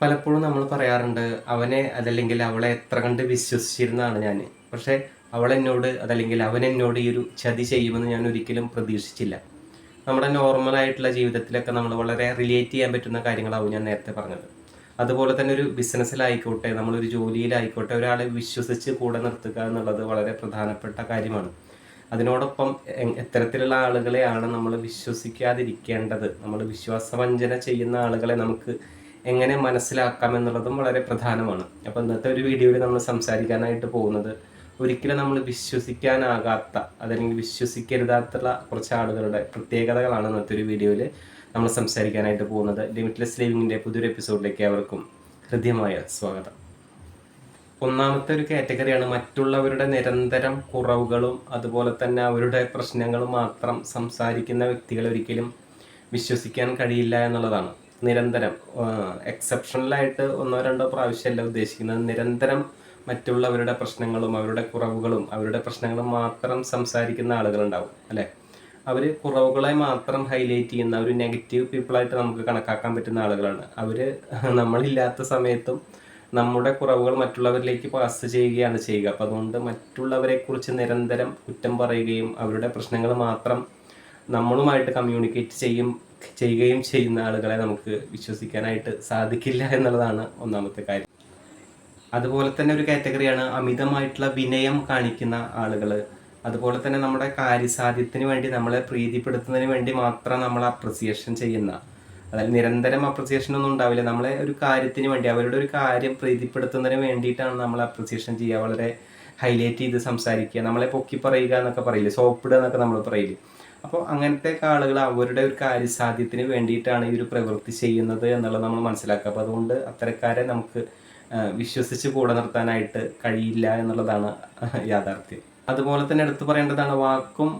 പലപ്പോഴും നമ്മൾ പറയാറുണ്ട്, അവനെ അതല്ലെങ്കിൽ അവളെ എത്ര കണ്ട് വിശ്വസിച്ചിരുന്നതാണ് ഞാൻ. പക്ഷേ അവളെന്നോട് അതല്ലെങ്കിൽ അവനെന്നോട് ഈ ഒരു ചതി ചെയ്യുമെന്ന് ഞാൻ ഒരിക്കലും പ്രതീക്ഷിച്ചില്ല. നമ്മുടെ നോർമലായിട്ടുള്ള ജീവിതത്തിലൊക്കെ നമ്മൾ വളരെ റിലേറ്റ് ചെയ്യാൻ പറ്റുന്ന കാര്യങ്ങളാവും ഞാൻ നേരത്തെ പറഞ്ഞത്. അതുപോലെ തന്നെ ഒരു ബിസിനസ്സിലായിക്കോട്ടെ, നമ്മളൊരു ജോലിയിലായിക്കോട്ടെ, ഒരാളെ വിശ്വസിച്ച് കൂടെ നിർത്തുക എന്നുള്ളത് വളരെ പ്രധാനപ്പെട്ട കാര്യമാണ്. അതിനോടൊപ്പം എത്തരത്തിലുള്ള ആളുകളെയാണ് നമ്മൾ വിശ്വസിക്കാതിരിക്കേണ്ടത്, നമ്മൾ വിശ്വാസവഞ്ചന ചെയ്യുന്ന ആളുകളെ നമുക്ക് എങ്ങനെ മനസ്സിലാക്കാം എന്നുള്ളതും വളരെ പ്രധാനമാണ്. അപ്പോൾ ഇന്നത്തെ ഒരു വീഡിയോയിൽ നമ്മൾ സംസാരിക്കാനായിട്ട് പോകുന്നത്, ഒരിക്കലും നമ്മൾ വിശ്വസിക്കാനാകാത്ത അതല്ലെങ്കിൽ വിശ്വസിക്കരുതാത്തുള്ള കുറച്ച് ആളുകളുടെ പ്രത്യേകതകളാണ് ഇന്നത്തെ ഒരു വീഡിയോയിൽ നമ്മൾ സംസാരിക്കാനായിട്ട് പോകുന്നത്. ലിമിറ്റ്ലെസ് ലിവിങ്ങിൻ്റെ പുതിയൊരു എപ്പിസോഡിലേക്ക് അവർക്കും ഹൃദ്യമായ സ്വാഗതം. ഒന്നാമത്തെ ഒരു കാറ്റഗറിയാണ് മറ്റുള്ളവരുടെ നിരന്തരം കുറവുകളും അതുപോലെ തന്നെ അവരുടെ പ്രശ്നങ്ങളും മാത്രം സംസാരിക്കുന്ന വ്യക്തികളെ ഒരിക്കലും വിശ്വസിക്കാൻ കഴിയില്ല എന്നുള്ളതാണ്. നിരന്തരം എക്സെപ്ഷണലായിട്ട് ഒന്നോ രണ്ടോ പ്രാവശ്യമല്ല ഉദ്ദേശിക്കുന്നത്, നിരന്തരം മറ്റുള്ളവരുടെ പ്രശ്നങ്ങളും അവരുടെ കുറവുകളും അവരുടെ പ്രശ്നങ്ങളും മാത്രം സംസാരിക്കുന്ന ആളുകളുണ്ടാവും അല്ലേ. അവർ കുറവുകളെ മാത്രം ഹൈലൈറ്റ് ചെയ്യുന്ന ഒരു നെഗറ്റീവ് പീപ്പിളായിട്ട് നമുക്ക് കണക്കാക്കാൻ പറ്റുന്ന ആളുകളാണ് അവർ. നമ്മളില്ലാത്ത സമയത്തും നമ്മുടെ കുറവുകൾ മറ്റുള്ളവരിലേക്ക് പാസ് ചെയ്യുകയാണ് ചെയ്യുക. അപ്പോൾ അതുകൊണ്ട് മറ്റുള്ളവരെക്കുറിച്ച് നിരന്തരം കുറ്റം പറയുകയും അവരുടെ പ്രശ്നങ്ങൾ മാത്രം നമ്മളുമായിട്ട് കമ്മ്യൂണിക്കേറ്റ് ചെയ്യുകയും ചെയ്യുന്ന ആളുകളെ നമുക്ക് വിശ്വസിക്കാനായിട്ട് സാധിക്കില്ല എന്നുള്ളതാണ് ഒന്നാമത്തെ കാര്യം. അതുപോലെ തന്നെ ഒരു കാറ്റഗറിയാണ് അമിതമായിട്ടുള്ള വിനയം കാണിക്കുന്ന ആളുകൾ. അതുപോലെ തന്നെ നമ്മുടെ കാര്യസാധ്യത്തിന് വേണ്ടി നമ്മളെ പ്രീതിപ്പെടുത്തുന്നതിന് വേണ്ടി മാത്രം നമ്മൾ അപ്രിസിയേഷൻ ചെയ്യുന്ന, അതായത് നിരന്തരം അപ്രിസിയേഷൻ ഒന്നും ഉണ്ടാവില്ല, നമ്മളെ ഒരു കാര്യത്തിന് വേണ്ടി അവരുടെ ഒരു കാര്യം പ്രീതിപ്പെടുത്തുന്നതിന് വേണ്ടിയിട്ടാണ് നമ്മൾ അപ്രിസിയേഷൻ ചെയ്യുക, വളരെ ഹൈലൈറ്റ് ചെയ്ത് സംസാരിക്കുക, നമ്മളെ പൊക്കി പറയുക എന്നൊക്കെ പറയില്ലേ, സോപ്പിടുക എന്നൊക്കെ നമ്മൾ പറയില്ലേ. അപ്പോൾ അങ്ങനത്തെ ആളുകൾ അവരുടെ ഒരു കാര്യസാധ്യത്തിന് വേണ്ടിയിട്ടാണ് ഈ ഒരു പ്രവൃത്തി ചെയ്യുന്നത് എന്നുള്ളത് നമ്മൾ മനസ്സിലാക്കുക. അപ്പോൾ അതുകൊണ്ട് അത്തരക്കാരെ നമുക്ക് വിശ്വസിച്ച് കൂടെ നിർത്താനായിട്ട് കഴിയില്ല എന്നുള്ളതാണ് യാഥാർത്ഥ്യം. അതുപോലെ തന്നെ എടുത്തു പറയേണ്ടതാണ്, വാക്കും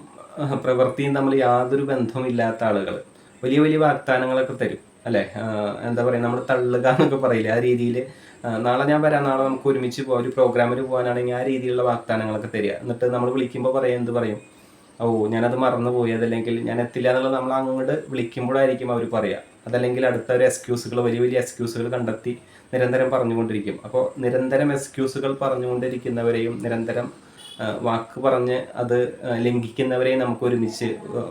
പ്രവൃത്തിയും തമ്മിൽ യാതൊരു ബന്ധവും ഇല്ലാത്ത ആളുകൾ വലിയ വലിയ വാഗ്ദാനങ്ങളൊക്കെ തരും അല്ലേ. എന്താ പറയുക, നമ്മൾ തള്ളുക എന്നൊക്കെ പറയില്ലേ, ആ രീതിയിൽ നാളെ ഞാൻ വരാം, നാളെ നമുക്ക് ഒരുമിച്ച് പോകാം, ഒരു പ്രോഗ്രാമിൽ പോകാനാണെങ്കിൽ ആ രീതിയിലുള്ള വാഗ്ദാനങ്ങളൊക്കെ തരിക. എന്നിട്ട് നമ്മൾ വിളിക്കുമ്പോൾ എന്ത് പറയും, ഓ ഞാനത് മറന്നുപോയി, അതല്ലെങ്കിൽ ഞാൻ എത്തില്ല എന്നുള്ളത് നമ്മൾ അങ്ങോട്ട് വിളിക്കുമ്പോഴായിരിക്കും അവർ പറയുക. അതല്ലെങ്കിൽ അടുത്ത ഒരു എക്സ്ക്യൂസുകൾ, വലിയ വലിയ എക്സ്ക്യൂസുകൾ കണ്ടെത്തി നിരന്തരം പറഞ്ഞുകൊണ്ടിരിക്കും. അപ്പോൾ നിരന്തരം എക്സ്ക്യൂസുകൾ പറഞ്ഞുകൊണ്ടിരിക്കുന്നവരെയും നിരന്തരം വാക്ക് പറഞ്ഞ് അത് ലംഘിക്കുന്നവരെയും നമുക്ക്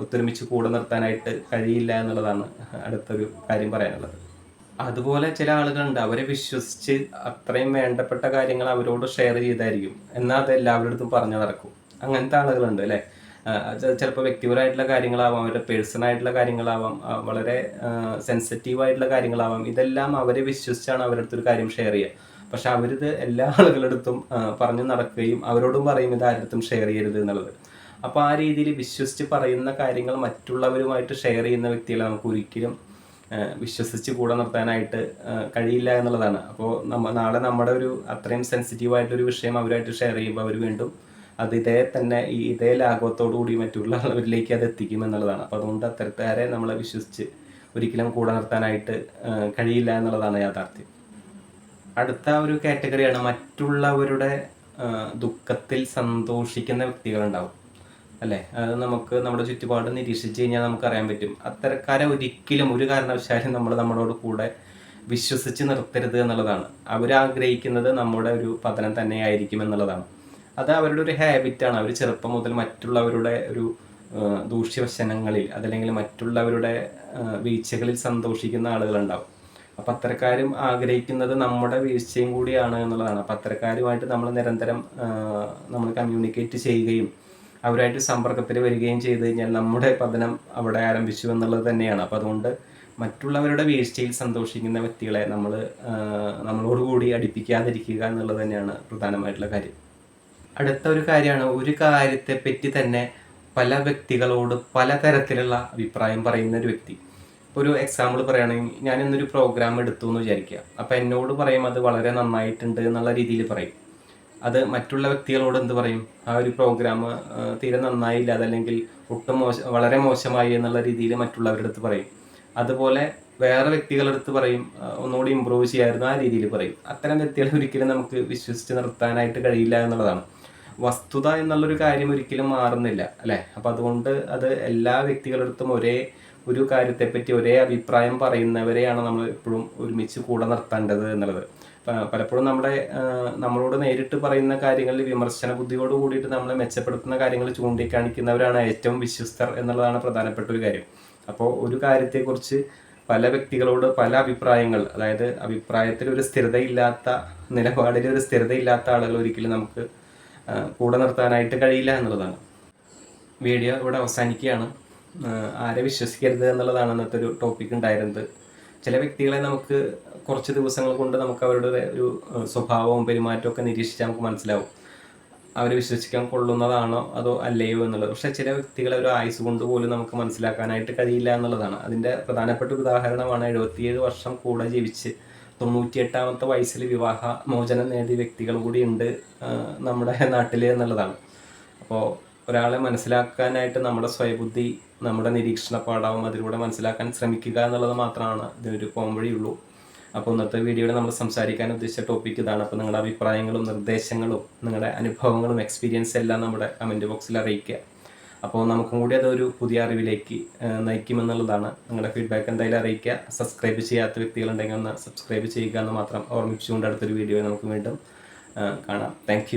ഒത്തൊരുമിച്ച് കൂടെ നിർത്താനായിട്ട് കഴിയില്ല എന്നുള്ളതാണ് അടുത്തൊരു കാര്യം പറയാനുള്ളത്. അതുപോലെ ചില ആളുകളുണ്ട്, അവരെ വിശ്വസിച്ച് അത്രയും വേണ്ടപ്പെട്ട കാര്യങ്ങൾ അവരോട് ഷെയർ ചെയ്തായിരിക്കും, എന്നാൽ അത് എല്ലാവരുടെ അടുത്തും പറഞ്ഞു നടക്കും. അങ്ങനത്തെ ആളുകളുണ്ട് അല്ലേ. ചിലപ്പോൾ വ്യക്തിപരമായിട്ടുള്ള കാര്യങ്ങളാവാം, അവരുടെ പേഴ്സണായിട്ടുള്ള കാര്യങ്ങളാവാം, വളരെ സെൻസിറ്റീവായിട്ടുള്ള കാര്യങ്ങളാവാം. ഇതെല്ലാം അവരെ വിശ്വസിച്ചാണ് അവരുടെ അടുത്തൊരു കാര്യം ഷെയർ ചെയ്യുക. പക്ഷെ അവരിത് എല്ലാ ആളുകളുടെ അടുത്തും പറഞ്ഞു നടക്കുകയും അവരോടും പറയും ഇത് ആരുടെ അടുത്തും ഷെയർ ചെയ്യരുത് എന്നുള്ളത്. അപ്പോൾ ആ രീതിയിൽ വിശ്വസിച്ച് പറയുന്ന കാര്യങ്ങൾ മറ്റുള്ളവരുമായിട്ട് ഷെയർ ചെയ്യുന്ന വ്യക്തികളെ നമുക്ക് ഒരിക്കലും വിശ്വസിച്ച് കൂടെ നിർത്താനായിട്ട് കഴിയില്ല എന്നുള്ളതാണ്. അപ്പോൾ നാളെ നമ്മുടെ ഒരു അത്രയും സെൻസിറ്റീവായിട്ടൊരു വിഷയം അവരുമായിട്ട് ഷെയർ ചെയ്യുമ്പോൾ അവർ വീണ്ടും അത് ഇതേ ലാഘവത്തോടു കൂടി മറ്റുള്ളവരിലേക്ക് അത് എത്തിക്കും എന്നുള്ളതാണ്. അപ്പോൾ അതുകൊണ്ട് അത്തരക്കാരെ നമ്മളെ വിശ്വസിച്ച് ഒരിക്കലും കൂടെ നിർത്താനായിട്ട് കഴിയില്ല എന്നുള്ളതാണ് യാഥാർത്ഥ്യം. അടുത്ത ഒരു കാറ്റഗറിയാണ് മറ്റുള്ളവരുടെ ദുഃഖത്തിൽ സന്തോഷിക്കുന്ന വ്യക്തികളുണ്ടാവും അല്ലേ. അത് നമുക്ക് നമ്മുടെ ചുറ്റുപാട് നിരീക്ഷിച്ച് കഴിഞ്ഞാൽ നമുക്കറിയാൻ പറ്റും. അത്തരക്കാരെ ഒരിക്കലും ഒരു കാരണവശാലും നമ്മളോട് കൂടെ വിശ്വസിച്ച് നിർത്തരുത് എന്നുള്ളതാണ്. അവരാഗ്രഹിക്കുന്നത് നമ്മുടെ ഒരു പതനം തന്നെയായിരിക്കും എന്നുള്ളതാണ്. അത് അവരുടെ ഒരു ഹാബിറ്റാണ്. അവർ ചെറുപ്പം മുതൽ മറ്റുള്ളവരുടെ ഒരു ദൂഷ്യവശനങ്ങളിൽ അതല്ലെങ്കിൽ മറ്റുള്ളവരുടെ വീഴ്ചകളിൽ സന്തോഷിക്കുന്ന ആളുകളുണ്ടാവും. അപ്പം അത്തരക്കാരും ആഗ്രഹിക്കുന്നത് നമ്മുടെ വീഴ്ചയും കൂടിയാണ് എന്നുള്ളതാണ്. അപ്പം അത്തരക്കാരുമായിട്ട് നമ്മൾ നിരന്തരം നമ്മൾ കമ്മ്യൂണിക്കേറ്റ് ചെയ്യുകയും അവരായിട്ട് സമ്പർക്കത്തിൽ വരികയും ചെയ്ത് കഴിഞ്ഞാൽ നമ്മുടെ പതനം അവിടെ ആരംഭിച്ചു എന്നുള്ളത് തന്നെയാണ്. അപ്പം അതുകൊണ്ട് മറ്റുള്ളവരുടെ വീഴ്ചയിൽ സന്തോഷിക്കുന്ന വ്യക്തികളെ നമ്മളോടുകൂടി അടുപ്പിക്കാതിരിക്കുക എന്നുള്ളത് തന്നെയാണ് പ്രധാനമായിട്ടുള്ള കാര്യം. അടുത്ത ഒരു കാര്യമാണ്, ഒരു കാര്യത്തെപ്പറ്റി തന്നെ പല വ്യക്തികളോട് പലതരത്തിലുള്ള അഭിപ്രായം പറയുന്ന ഒരു വ്യക്തി. ഒരു എക്സാമ്പിൾ പറയുകയാണെങ്കിൽ, ഞാൻ ഇന്നൊരു പ്രോഗ്രാം എടുത്തു എന്ന് വിചാരിക്കുക. അപ്പോൾ എന്നോട് പറയും അത് വളരെ നന്നായിട്ടുണ്ട് എന്നുള്ള രീതിയിൽ പറയും. അത് മറ്റുള്ള വ്യക്തികളോട് എന്ത് പറയും, ആ ഒരു പ്രോഗ്രാം തീരെ നന്നായില്ല, അതല്ലെങ്കിൽ ഒട്ടും വളരെ മോശമായി എന്നുള്ള രീതിയിൽ മറ്റുള്ളവരുടെ അടുത്ത് പറയും. അതുപോലെ വേറെ വ്യക്തികളുടെ അടുത്ത് പറയും ഒന്നുകൂടി ഇമ്പ്രൂവ് ചെയ്യാമായിരുന്നു, ആ രീതിയിൽ പറയും. അത്തരം വ്യക്തികളെ ഒരിക്കലും നമുക്ക് വിശ്വസിച്ച് നിർത്താനായിട്ട് കഴിയില്ല എന്നുള്ളതാണ്. വസ്തുത എന്നുള്ളൊരു കാര്യം ഒരിക്കലും മാറുന്നില്ല അല്ലേ. അപ്പം അതുകൊണ്ട് അത് എല്ലാ വ്യക്തികളുടെ അടുത്തും ഒരു കാര്യത്തെപ്പറ്റി ഒരേ അഭിപ്രായം പറയുന്നവരെയാണ് നമ്മൾ എപ്പോഴും ഒരുമിച്ച് കൂടെ നിർത്തേണ്ടത് എന്നുള്ളത്. പലപ്പോഴും നമ്മളോട് നേരിട്ട് പറയുന്ന കാര്യങ്ങളിൽ വിമർശന ബുദ്ധിയോട് കൂടിയിട്ട് നമ്മളെ മെച്ചപ്പെടുത്തുന്ന കാര്യങ്ങൾ ചൂണ്ടിക്കാണിക്കുന്നവരാണ് ഏറ്റവും വിശ്വസ്തർ എന്നുള്ളതാണ് പ്രധാനപ്പെട്ട ഒരു കാര്യം. അപ്പോൾ ഒരു കാര്യത്തെക്കുറിച്ച് പല വ്യക്തികളോട് പല അഭിപ്രായങ്ങൾ, അതായത് അഭിപ്രായത്തിൽ ഒരു സ്ഥിരതയില്ലാത്ത, നിലപാടിൽ ഒരു സ്ഥിരതയില്ലാത്ത ആളുകൾ ഒരിക്കലും നമുക്ക് കൂടെ നിർത്താനായിട്ട് കഴിയില്ല എന്നുള്ളതാണ്. വീഡിയോ ഇവിടെ അവസാനിക്കുകയാണ്. ആരെ വിശ്വസിക്കരുത് എന്നുള്ളതാണ് ഇന്നത്തെ ഒരു ടോപ്പിക് ഉണ്ടായിരുന്നത്. ചില വ്യക്തികളെ നമുക്ക് കുറച്ച് ദിവസങ്ങൾ കൊണ്ട് നമുക്ക് അവരുടെ ഒരു സ്വഭാവവും പെരുമാറ്റവും ഒക്കെ നിരീക്ഷിച്ചാൽ നമുക്ക് മനസ്സിലാവും അവർ വിശ്വസിക്കാൻ കൊള്ളുന്നതാണോ അതോ അല്ലയോ എന്നുള്ളത്. പക്ഷേ ചില വ്യക്തികളെ ഒരു ആയുസ് കൊണ്ട് പോലും നമുക്ക് മനസ്സിലാക്കാനായിട്ട് കഴിയില്ല എന്നുള്ളതാണ്. അതിൻ്റെ പ്രധാനപ്പെട്ട ഒരു ഉദാഹരണമാണ് 77 വർഷം കൂടെ ജീവിച്ച് 98ാമത്തെ വയസ്സിൽ വിവാഹ മോചനം നേടിയ വ്യക്തികൾ കൂടി ഉണ്ട് നമ്മുടെ നാട്ടിൽ എന്നുള്ളതാണ്. അപ്പോൾ ഒരാളെ മനസ്സിലാക്കാനായിട്ട് നമ്മുടെ സ്വയബുദ്ധി, നമ്മുടെ നിരീക്ഷണ പാഠവും അതിലൂടെ മനസ്സിലാക്കാൻ ശ്രമിക്കുക എന്നുള്ളത് മാത്രമാണ് ഇതിനൊരു പോംവഴിയുള്ളൂ. അപ്പോൾ ഇന്നത്തെ വീഡിയോയിൽ നമ്മൾ സംസാരിക്കാൻ ഉദ്ദേശിച്ച ടോപ്പിക് ഇതാണ്. അപ്പോൾ നിങ്ങളുടെ അഭിപ്രായങ്ങളും നിർദ്ദേശങ്ങളും നിങ്ങളുടെ അനുഭവങ്ങളും എക്സ്പീരിയൻസ് എല്ലാം നമ്മുടെ കമൻറ്റ് ബോക്സിൽ അറിയിക്കുക. അപ്പോൾ നമുക്കും കൂടി അതൊരു പുതിയ അറിവിലേക്ക് നയിക്കുമെന്നുള്ളതാണ്. നിങ്ങളുടെ ഫീഡ്ബാക്ക് എന്തായാലും അറിയിക്കുക. സബ്സ്ക്രൈബ് ചെയ്യാത്ത വ്യക്തികളുണ്ടെങ്കിൽ ഒന്ന് സബ്സ്ക്രൈബ് ചെയ്യുക എന്ന് മാത്രം ഓർമ്മിച്ചുകൊണ്ട് അടുത്തൊരു വീഡിയോ നമുക്ക് വീണ്ടും കാണാം. താങ്ക്